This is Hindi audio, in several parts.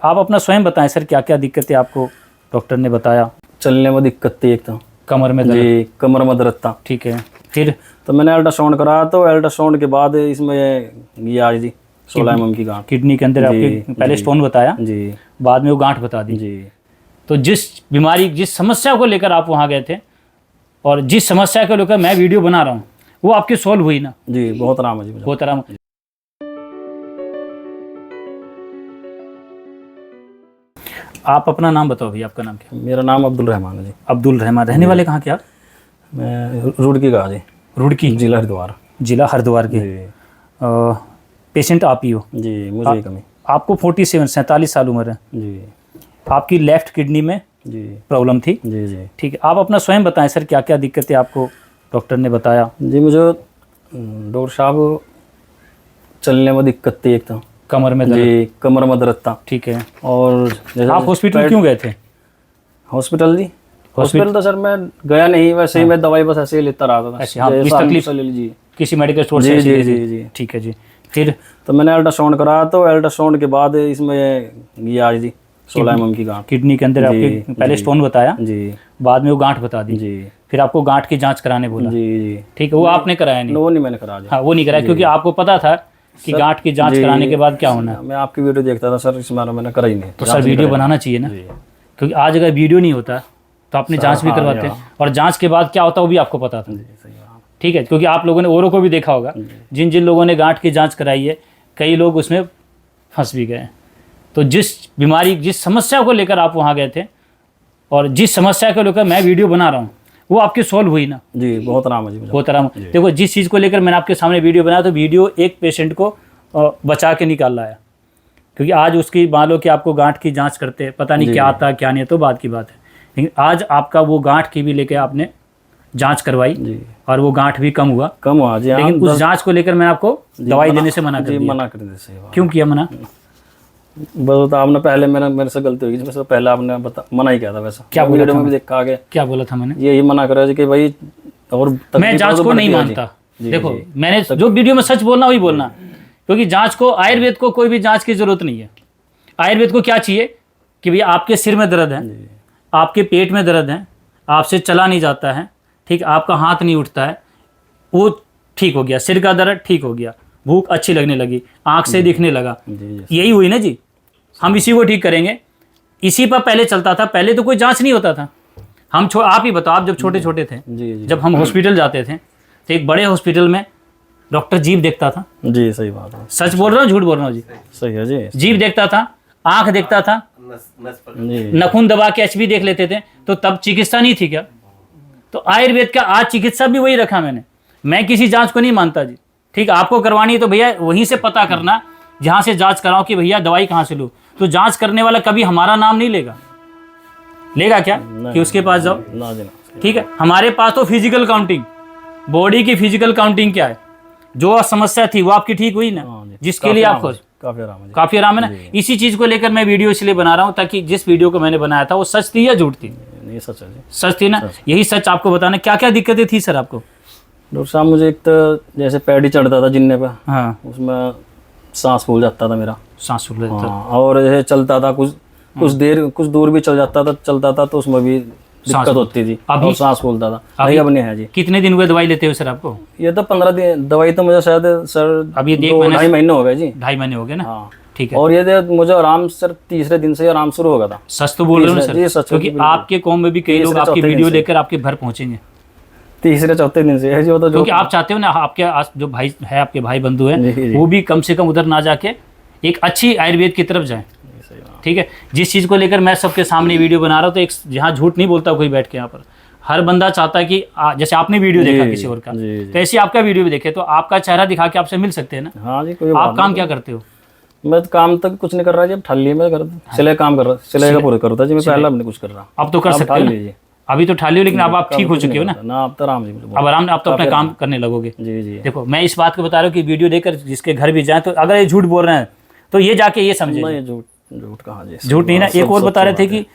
आप अपना स्वयं बताएं सर, क्या क्या दिक्कतें आपको डॉक्टर ने बताया? चलने में दिक्कत थी एक तो, कमर में दर्द? जी कमर में दर्द था। ठीक है, फिर तो मैंने अल्ट्रासाउंड कराया, तो अल्ट्रासाउंड के बाद इसमें ये आज जी 16 mm की गांठ किडनी के अंदर जी, आपके पहले जी, स्टोन बताया, जी बाद में वो गांठ बता दी। जी। तो जिस बीमारी, जिस समस्या को लेकर आप वहाँ गए थे और जिस समस्या को लेकर मैं वीडियो बना रहा हूँ, वो आपकी सॉल्व हुई ना? जी बहुत आराम है जी मुझे। बहुत आराम। आप अपना नाम बताओ भैया, आपका नाम क्या? मेरा नाम अब्दुल रहमान है जी। अब्दुल रहमान। रहने वाले कहाँ के आप? मैं रुड़की का जी, रुड़की, जिला हरिद्वार। जिला हरिद्वार के। पेशेंट आप ही हो? जी मुझे ही कमी। आपको 47 साल उम्र है जी। आपकी लेफ्ट किडनी में जी प्रॉब्लम थी? जी जी। ठीक है, आप अपना स्वयं बताएं सर, क्या क्या दिक्कतें आपको डॉक्टर ने बताया? जी मुझे डॉक्टर साहब चलने में दिक्कत थी एक तो, कमर में दर्द? जी कमर में दर्द था। ठीक है, और जैसे आप हॉस्पिटल क्यों गए थे? हॉस्पिटल जी, हॉस्पिटल तो सर मैं गया नहीं, वैसे ही मैं दवाई बस ऐसे ही लेता रहा था। ऐसे हाँ, कुछ तकलीफ जी किसी मेडिकल स्टोर जी से? जी जी जी। ठीक है जी, फिर तो मैंने अल्ट्रासाउंड कराया, तो अल्ट्रासाउंड के बाद इसमें ये आज जी 16 mm की गांठ किडनी के अंदर आपके पहले स्टोन बताया, जी, बाद में वो गांठ बता दी। जी फिर आपको गांठ की जांच कराने बोला? जी जी। ठीक है, वो आपने कराया नहीं? वो नहीं मैंने करा जी। हाँ, वो नहीं कराया क्योंकि आपको पता था कि गांठ की जांच कराने के बाद क्या होना है। मैं आपकी वीडियो देखता था सर, इस बार मैंने करा ही नहीं। तो सर वीडियो बनाना चाहिए ना, क्योंकि आज अगर वीडियो नहीं होता तो आपने जांच भी करवाते, और जांच के बाद क्या होता वो भी आपको पता था। ठीक है, क्योंकि आप लोगों ने औरों को भी देखा होगा, जिन जिन लोगों ने गांठ की जांच कराई है, कई लोग उसमें फंस भी गए। तो जिस बीमारी, जिस समस्या को लेकर आप वहाँ गए थे और जिस समस्या को लेकर मैं वीडियो बना रहा हूँ, वो आपकी सॉल्व हुई ना? जी बहुत आराम है जी मुझे। बहुत आराम। देखो, जिस चीज़ को लेकर मैंने आपके सामने वीडियो बनाया, तो वीडियो एक पेशेंट को बचा के निकाल लाया, क्योंकि आज उसकी मान लो कि आपको गांठ की जांच करते, पता नहीं क्या आता क्या नहीं, तो बात की बात है, लेकिन आज आपका वो गांठ की भी लेके आपने जांच करवाई जी, और वो गांठ भी कम हुआ जी। लेकिन उस जांच को लेकर मैंने आपको दवाई देने से मना कर दिया। मना कर दिया। क्यों किया मना? बस आपने पहले मेरे से गलती होगी, वैसे पहले आपने मना ही किया था। वैसा क्या बोला था? भी देखा आगे क्या बोला था मैंने? यही मना करा कि भाई, और मैं जांच को नहीं मानता। देखो, मैंने जो वीडियो में सच बोलना वही बोलना, क्योंकि जांच को, आयुर्वेद को कोई भी जांच की जरूरत नहीं है। आयुर्वेद को क्या चाहिए कि भैया आपके सिर में दर्द है, आपके पेट में दर्द है, आपसे चला नहीं जाता है, ठीक, आपका हाथ नहीं उठता है, वो ठीक हो गया, सिर का दर्द ठीक हो गया, भूख अच्छी लगने लगी, आंख से दिखने लगा, यही हुई ना जी। हम इसी को ठीक करेंगे, इसी पर पहले चलता था, पहले तो कोई जांच नहीं होता था। हम आप ही बताओ, आप जब छोटे छोटे थे, जब हम हॉस्पिटल जाते थे, तो एक बड़े हॉस्पिटल में डॉक्टर जीभ देखता था। जी सही बात है। सच बोल रहा हूँ झूठ बोल रहा हूँ जी? सही है जी। जीभ देखता था, आंख देखता था, नखून दबा के HB देख लेते थे, तो तब चिकित्सा नहीं थी क्या? तो आयुर्वेद का आज चिकित्सा भी वही रखा मैंने। मैं किसी जांच को नहीं मानता जी, ठीक, आपको करवानी है तो भैया वहीं से पता करना, जहाँ से जांच कराओ कि भैया दवाई कहाँ से लूँ। तो जांच करने वाला कभी हमारा नाम नहीं लेगा, लेगा क्या कि उसके पास जाओ? ठीक है, हमारे पास तो फिजिकल काउंटिंग, बॉडी की फिजिकल काउंटिंग क्या है, जो समस्या थी वो आपकी ठीक हुई ना, जिसके लिए आप खुश, काफी आराम है ना। इसी चीज को लेकर मैं वीडियो इसलिए बना रहा हूँ, ताकि जिस वीडियो को मैंने बनाया था वो सच थी या झूठ थी? नहीं, सच है जी। सच थी ना, यही सच आपको बताना। क्या क्या दिक्कतें थी सर आपको? डॉक्टर साहब मुझे एक तो जैसे पैडी चढ़ता था जिन्ने पे, हाँ, उसमें सांस फूल जाता था मेरा, सांस फूल जाता था। और जैसे चलता था कुछ दूर भी चलता था तो उसमें भी दिक्कत होती थी, और सांस फूलता था। अब नहीं है जी। कितने दिन हुए दवाई लेते हुए सर आपको? ये तो 15 दिन दवाई तो मुझे शायद सर अभी 2-2.5 महीने हो गए जी। 2.5 महीने हो गए ना? हाँ ठीक है। और ये मुझे आराम सर तीसरे दिन से आराम शुरू हो गया था। सच तो बोल रहे हो सर, क्योंकि आपके कौम में भी कई लोग आपकी वीडियो लेकर आपके घर पहुंचेंगे तीसरे चौथे दिन से है जी। वो तो क्योंकि आप चाहते हो ना, आपके जो भाई है, आपके भाई बंधु हैं, वो भी कम से कम उधर ना जाके एक अच्छी आयुर्वेद की तरफ जाएं। ठीक है, जिस चीज़ को लेकर मैं सबके सामने वीडियो बना रहा हूँ, तो एक यहाँ झूठ नहीं बोलता कोई बैठ के यहाँ पर। हर बंदा चाहता है कि जैसे आपने वीडियो देखा किसी और का, तो ऐसे आपका वीडियो भी देखे, तो आपका चेहरा दिखा के आपसे मिल सकते हैं ना। हाँ जी। आप काम क्या करते हो? मैं काम तक कुछ नहीं कर रहा जी, अब ठाली में सिलाई काम कर रहा, सिलाई का पूरा करता जी मैं, पहले अब नहीं कुछ कर रहा। अब तो कर सकते हो, अभी तो ठाली हो, लेकिन अब आप ठीक हो चुके हो ना? अब तो आराम जी, अब आराम, आप तो अपना काम करने लगोगे। जी जी। देखो, मैं इस बात को बता रहा हूँ कि वीडियो देखकर जिसके घर भी जाए, तो अगर ये झूठ बोल रहे हैं तो ये जाके ये समझे। झूठ कहाँ जी, झूठ नहीं ना। एक और बता रहे थे कि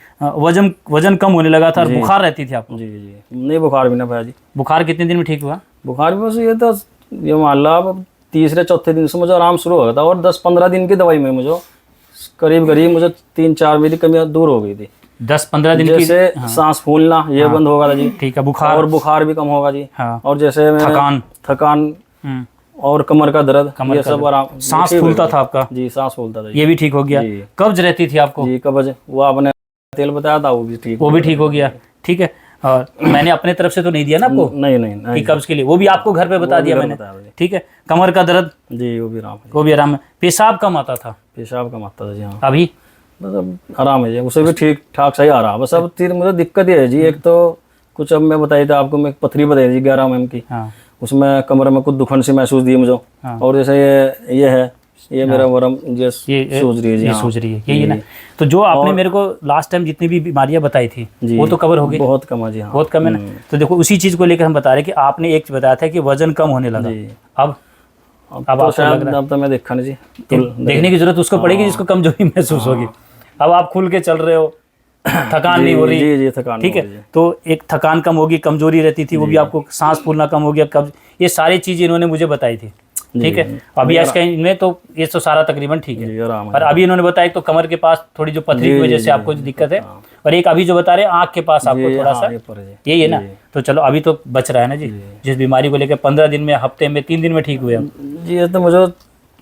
वजन कम होने लगा था और बुखार रहती थी आपको। जी जी। नहीं, बुखार भी ना पाया जी। बुखार कितने दिन में ठीक हुआ? बुखार भी बस ये मान लो अब तीसरे चौथे दिन से मुझे आराम शुरू हो गया था, और 10-15 दिन की दवाई में मुझे करीब करीब मुझे 3-4 मेरी कमियां दूर हो गई थी। 10-15 दिन की। जैसे सांस फूलना ये बंद होगा था जी। ठीक है, बुखार और बुखार भी कम होगा जी। हाँ। और जैसे थकान और कमर का दर्द, ये सब आराम। सांस फूलता था आपका जी, सांस फूलता था, ये भी ठीक हो गया। कब्ज रहती थी आपको जी, कब्ज, वो आपने तेल बताया था, वो भी ठीक हो गया। ठीक है, और मैंने अपने तरफ से तो नहीं दिया ना आपको, नहीं कि कब्ज के लिए, वो भी आपको घर पे बता दिया मैंने। ठीक है, कमर का दर्द जी, वो भी आराम है। पेशाब कम आता था, पेशाब कम आता था जी। हाँ, अभी मतलब आराम है जी, उसे भी ठीक ठाक सही आ रहा है। बस अब तीन मुझे दिक्कत ये है जी, एक तो कुछ अब मैं बताई था आपको, मैं पथरी बताई थी 11 mm की। हाँ। उसमें कमरे में कुछ दुखन सी महसूस दी मुझे। हाँ। और जैसे ये है, ये मेरा वरम ये सूझ रही है जी। ये सूझ रही है, यही ना। तो जो आपने मेरे को लास्ट टाइम जितनी भी बीमारियां बताई थी वो तो कवर हो गई? बहुत कम है जी। हाँ, बहुत कम है ना। तो देखो उसी चीज को लेकर हम बता रहे हैं कि आपने एक बताया था कि वजन कम होने लगा। अब तो शायद अब तो मैं देखा नहीं जी, देखने की जरूरत उसको पड़ेगी जिसको कमजोरी महसूस होगी। अब आप खुल के चल रहे हो, थकान नहीं हो रही। जी, थकान ठीक है, तो एक थकान कम होगी, कमजोरी रहती थी वो भी आपको, सांस फूलना कम हो गया, कब्ज, ये सारी चीजें इन्होंने मुझे बताई थी। ठीक है, अभी आज का इनमें तो ये तो सारा तकरीबन ठीक है। और अभी इन्होंने बताया तो कमर के पास थोड़ी जो पथरी की वजह से आपको दिक्कत है, और एक अभी जो बता रहे हैं आँख के पास आपको थोड़ा सा यही है ना। तो चलो अभी तो बच रहा है ना जी, जिस बीमारी को लेकर 15 दिन में, हफ्ते में, 3 दिन में ठीक हुए हम जी। ये तो मुझे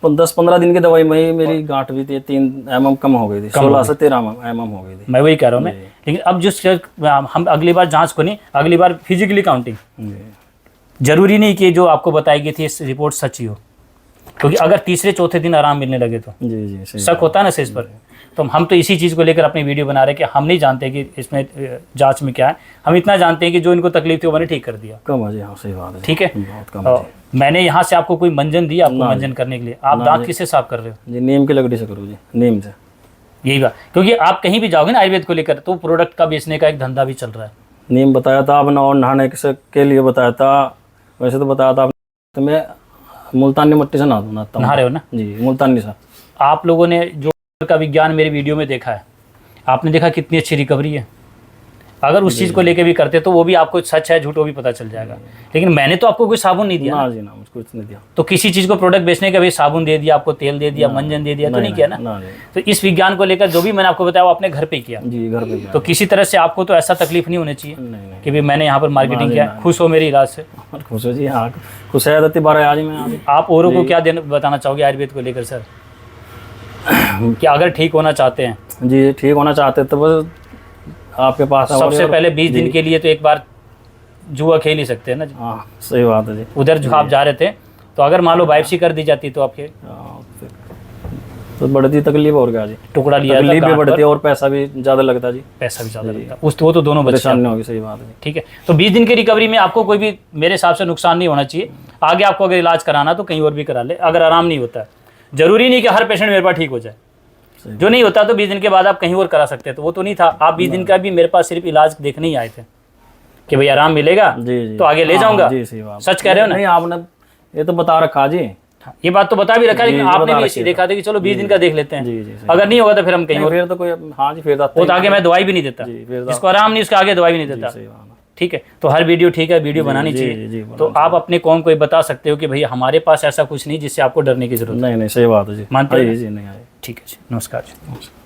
10-15 दिन की दवाई में ही मेरी गांठ भी थी 3 mm कम हो गई थी, 16 से 13 mm हो गई थी। मैं वही कह रहा हूँ मैं। लेकिन अब जिस हम अगली बार जांच को नहीं, अगली बार फिजिकली काउंटिंग, जरूरी नहीं कि जो आपको बताई गई थी रिपोर्ट सच ही हो, क्योंकि अगर तीसरे चौथे दिन आराम मिलने लगे तो जी शक होता है ना इस पर। तो हम तो इसी चीज़ को लेकर अपनी वीडियो बना रहे हैं कि हम नहीं जानते कि इसमें जांच में क्या है, हम इतना जानते हैं कि जो इनको तकलीफ थी वो मैंने ठीक कर दिया। कम है जी। हाँ, सही बात है। ठीक है, बहुत कम है। मैंने यहाँ से आपको कोई मंजन दिया आपको मंजन करने के लिए? आप दांत किससे साफ कर रहे हो? जी, नीम की लकड़ी से करूँ जी, नीम से। यही बात, क्योंकि आप कहीं भी जाओगे ना आयुर्वेद को लेकर तो प्रोडक्ट का बेचने का एक धंधा भी चल रहा है। नीम बताया था आपने, और नहाने के लिए बताया था। वैसे तो बताया था आपने, तो मैं मुल्तानी मिट्टी से नहाता हूँ। नहा रहे हो ना जी, मुल्तानी से। आप लोगों ने जो का विज्ञान मेरे वीडियो में देखा है, आपने देखा कितनी अच्छी रिकवरी है। अगर उस चीज़ को लेके भी करते तो वो भी आपको सच है झूठ वो भी पता चल जाएगा। लेकिन मैंने तो आपको कोई साबुन नहीं दिया ना जी, ना, मुझको कुछ नहीं दिया। तो किसी चीज़ को प्रोडक्ट बेचने का भी साबुन दे दिया आपको, तेल दे दिया, मंजन दे दिया तो नहीं किया ना। तो इस विज्ञान को लेकर जो भी मैंने आपको बताया वो आपने घर पे किया जी, घर पे किया। तो किसी तरह से आपको तो ऐसा तकलीफ नहीं होनी चाहिए कि भाई मैंने यहाँ पर मार्केटिंग किया। खुश हो मेरे इलाज से? खुश हो जी। हाँ, खुश है। आज मैं आप औरों को क्या बताना चाहोगे आयुर्वेद को लेकर सर, कि अगर ठीक होना चाहते हैं? जी, ठीक होना चाहते तो बस आपके पास सबसे पहले 20 दिन के लिए तो एक बार जुआ खेल ही सकते हैं ना जी। हाँ, सही बात है जी। उधर जो आप जा रहे थे तो अगर मान लो बायोप्सी कर दी जाती तो आपके तो बढ़ती तकलीफ और क्या जी, टुकड़ा लिया तकलीफ भी बढ़ती है और पैसा भी ज़्यादा लगता जी। पैसा भी ज़्यादा लगता वो तो दोनों परेशानी होगी। सही बात है। ठीक है, तो 20 दिन की रिकवरी में आपको कोई भी मेरे हिसाब से नुकसान नहीं होना चाहिए। आगे आपको अगर इलाज कराना तो कहीं और भी करा ले, अगर आराम नहीं होता है। जरूरी नहीं कि हर पेशेंट मेरे पास ठीक हो जाए, जो नहीं होता तो 20 दिन के बाद आप कहीं और करा सकते हैं। तो वो तो नहीं था, आप 20 दिन का भी मेरे पास सिर्फ इलाज देखने ही आए थे कि भाई आराम मिलेगा तो आगे ले जाऊंगा। सच कह रहे हो ना? नहीं, आपने ये तो बता रखा जी, ये बात तो बता भी रखा, लेकिन आपने भी इसी देखा था कि चलो 20 दिन का देख लेते हैं, अगर नहीं होगा तो फिर हम कहीं और। फिर तो कोई, हाँ जी, फिर वो तो आगे मैं दवाई भी नहीं देता, जिसको आराम नहीं उसका आगे दवाई भी नहीं देता। ठीक है, तो हर वीडियो ठीक है, वीडियो बनानी चाहिए। तो आप अपने कौम को बता सकते हो कि भाई हमारे पास ऐसा कुछ नहीं जिससे आपको डरने की जरूरत। नहीं, सही बात है जी, मानते हैं? जी, नहीं। ठीक है जी, नमस्कार जी।